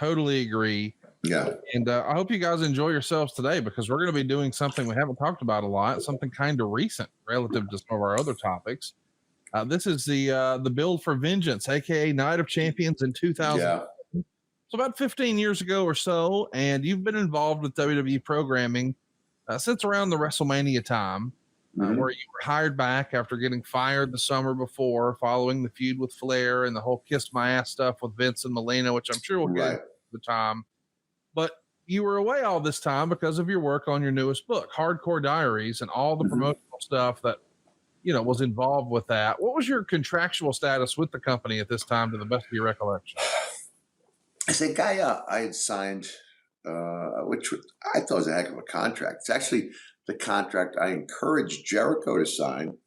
totally agree. Yeah. And I hope you guys enjoy yourselves today, because we're going to be doing something we haven't talked about a lot, something kind of recent relative to some of our other topics. This is the build for Vengeance, aka Night of Champions in 2000. Yeah. So about 15 years ago or so, and you've been involved with WWE programming since around the WrestleMania time, where you were hired back after getting fired the summer before, following the feud with Flair and the whole kiss my ass stuff with Vince and Melina, which I'm sure we'll get into the time. But you were away all this time because of your work on your newest book, Hardcore Diaries, and all the promotional stuff that was involved with that. What was your contractual status with the company at this time, to the best of your recollection? I think I had signed, which I thought was a heck of a contract. It's actually the contract I encouraged Jericho to sign.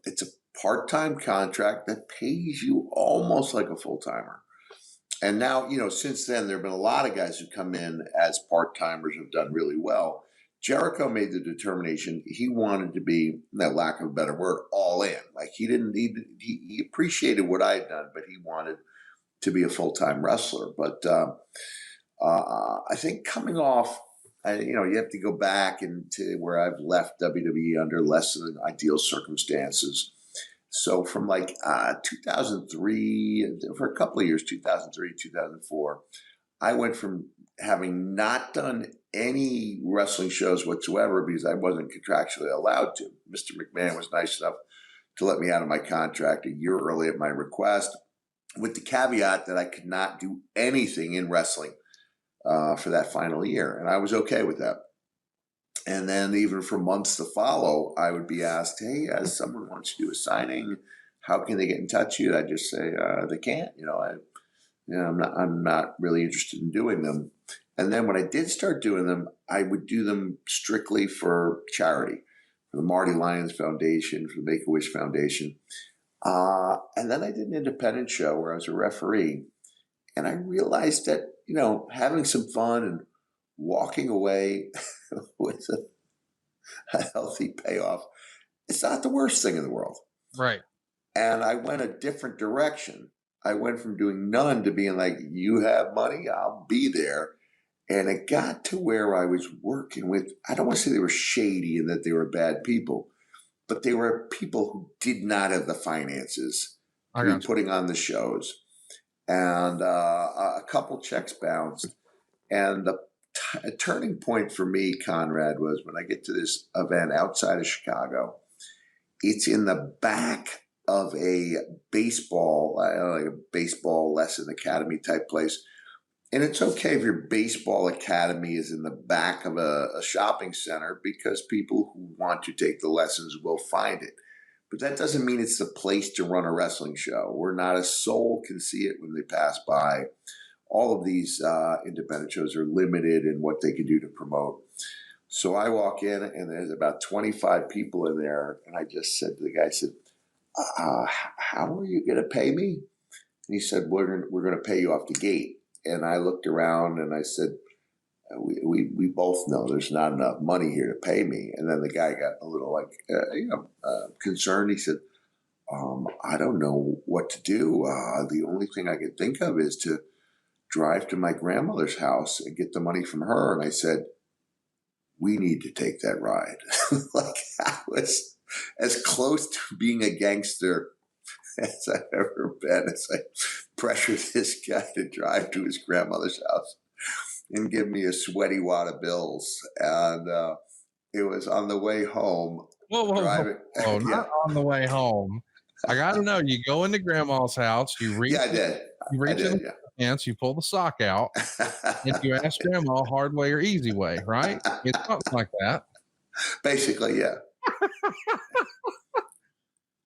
It's a part-time contract that pays you almost like a full-timer. And now, since then, there have been a lot of guys who come in as part-timers who've done really well. Jericho made the determination he wanted to be, that lack of a better word, all in. Like he appreciated what I had done, but he wanted to be a full-time wrestler. But I think coming off, you have to go back into where I've left WWE under less than ideal circumstances. So from 2003, for a couple of years, 2003, 2004, I went from having not done any wrestling shows whatsoever because I wasn't contractually allowed to. Mr. McMahon was nice enough to let me out of my contract a year early at my request, with the caveat that I could not do anything in wrestling for that final year. And I was okay with that. And then even for months to follow, I would be asked, hey, someone wants to do a signing, how can they get in touch with you? I just say, they can't. I'm not really interested in doing them. And then when I did start doing them, I would do them strictly for charity, for the Marty Lyons Foundation, for the Make-A-Wish Foundation. And then I did an independent show where I was a referee. And I realized that, having some fun and walking away with a healthy payoff, it's not the worst thing in the world. Right. And I went a different direction. I went from doing none to being like, you have money, I'll be there. And it got to where I was working with, I don't want to say they were shady and that they were bad people, but they were people who did not have the finances to be putting on the shows. And a couple checks bounced. And the turning point for me, Conrad, was when I get to this event outside of Chicago. It's in the back of a baseball, like a baseball lesson academy type place. And it's okay if your baseball academy is in the back of a shopping center, because people who want to take the lessons will find it. But that doesn't mean it's the place to run a wrestling show, where not a soul can see it when they pass by. All of these independent shows are limited in what they can do to promote. So I walk in and there's about 25 people in there. And I just said to the guy, I said, how are you going to pay me? And he said, we're going to pay you off the gate. And I looked around and I said, we both know there's not enough money here to pay me. And then the guy got a little concerned. He said, I don't know what to do. The only thing I can think of is to drive to my grandmother's house and get the money from her. And I said, we need to take that ride. I was as close to being a gangster as I've ever been, as I pressured this guy to drive to his grandmother's house and give me a sweaty wad of bills. And it was on the way home. Whoa, not on the way home. I got to know, you go into grandma's house, you reach, I did. You reach in the pants, you pull the sock out, and you ask grandma hard way or easy way, right? It's something like that. Basically, yeah.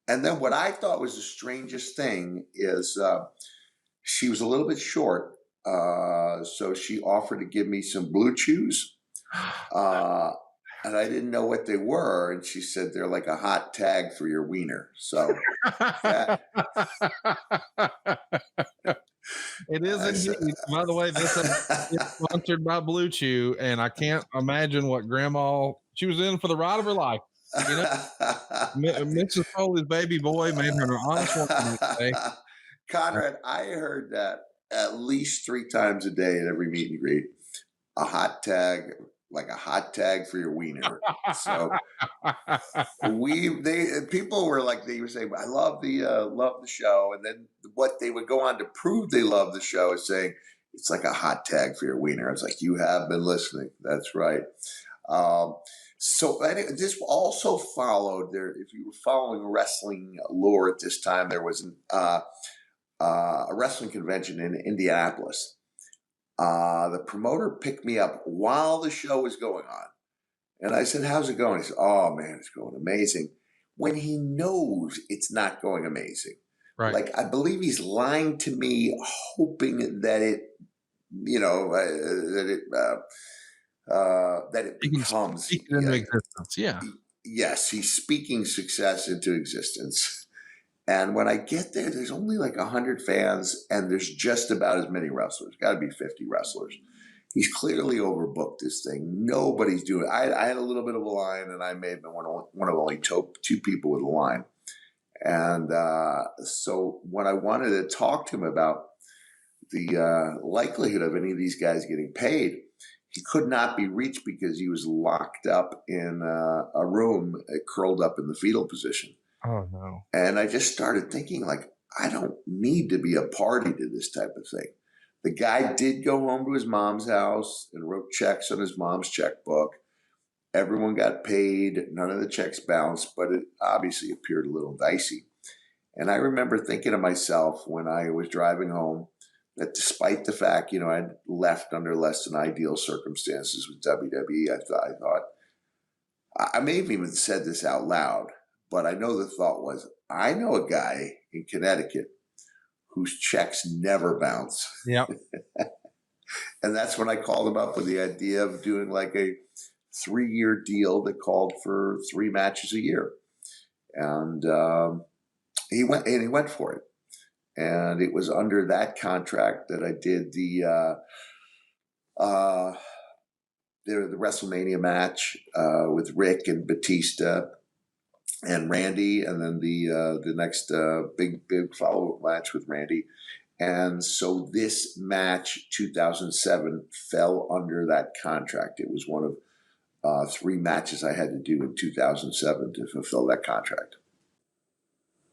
And then what I thought was the strangest thing is she was a little bit short. So she offered to give me some Blue Chews. And I didn't know what they were. And she said, they're like a hot tag for your wiener. So it is indeed. By the way, this is sponsored by Blue Chew. And I can't imagine what grandma, she was in for the ride of her life. Mrs. Foley's baby boy made her an honest woman today. Conrad, I heard that at least 3 times a day at every meet and greet, a hot tag, like a hot tag for your wiener. So they people were like, they would say, I love the show, and then what they would go on to prove they love the show is saying it's like a hot tag for your wiener. I was like, you have been listening. That's right. Um, so anyway, this also followed there. If you were following wrestling lore at this time, there was a wrestling convention in Indianapolis. The promoter picked me up while the show was going on. And I said, how's it going? He said, oh man, it's going amazing. When he knows it's not going amazing. Right. Like, I believe he's lying to me, hoping that it, you know, that it You can becomes. speak it into existence. Yeah. Yes, he's speaking success into existence. And when I get there, there's only like 100 fans, and there's just about as many wrestlers. Got to be 50 wrestlers. He's clearly overbooked this thing. Nobody's doing it. I had a little bit of a line, and I may have been one of only two people with a line. And so when I wanted to talk to him about the likelihood of any of these guys getting paid, he could not be reached because he was locked up in a room, curled up in the fetal position. Oh no. And I just started thinking, like, I don't need to be a party to this type of thing. The guy did go home to his mom's house and wrote checks on his mom's checkbook. Everyone got paid. None of the checks bounced, but it obviously appeared a little dicey. And I remember thinking to myself when I was driving home that despite the fact, I'd left under less than ideal circumstances with WWE, I thought, I may have even said this out loud, but I know the thought was, I know a guy in Connecticut whose checks never bounce. Yep. And that's when I called him up with the idea of doing like a 3-year deal that called for 3 matches a year. And he went for it. And it was under that contract that I did the WrestleMania match with Rick and Batista and Randy, and then the next big follow-up match with Randy. And so this match, 2007, fell under that contract. It was one of 3 matches I had to do in 2007 to fulfill that contract.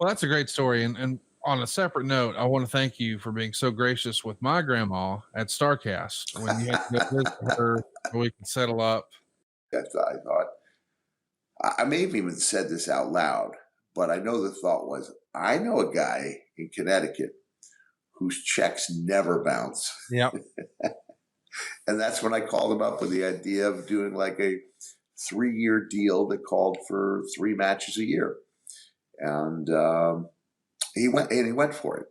Well, that's a great story. And on a separate note, I want to thank you for being so gracious with my grandma at StarCast when you had to go visit her so we could settle up. That's what I thought. I may have even said this out loud, but I know the thought was, I know a guy in Connecticut whose checks never bounce. Yep. And that's when I called him up with the idea of doing like a 3-year deal that called for 3 matches a year. And he went for it.